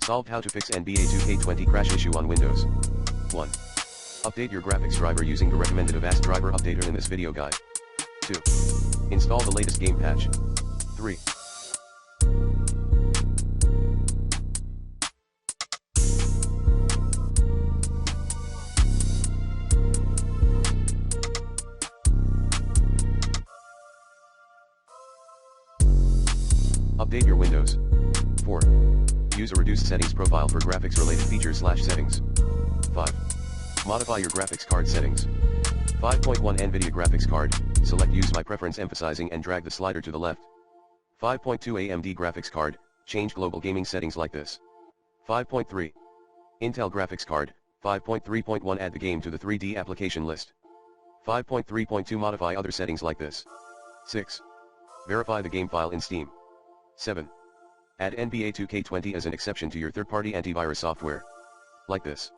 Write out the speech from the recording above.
Solved how to fix NBA 2K20 crash issue on Windows. 1. Update your graphics driver using the recommended Avast driver updater in this video guide. 2. Install the latest game patch. 3. Update your Windows. 4. Use a reduced settings profile for graphics related features/settings. 5. Modify your graphics card settings. 5.1 NVIDIA graphics card, select use my preference emphasizing and drag the slider to the left. 5.2 AMD graphics card, change global gaming settings like this. 5.3. Intel graphics card, 5.3.1 add the game to the 3D application list. 5.3.2 modify other settings like this. 6. Verify the game file in Steam. 7. Add NBA 2K20 as an exception to your third-party antivirus software. Like this.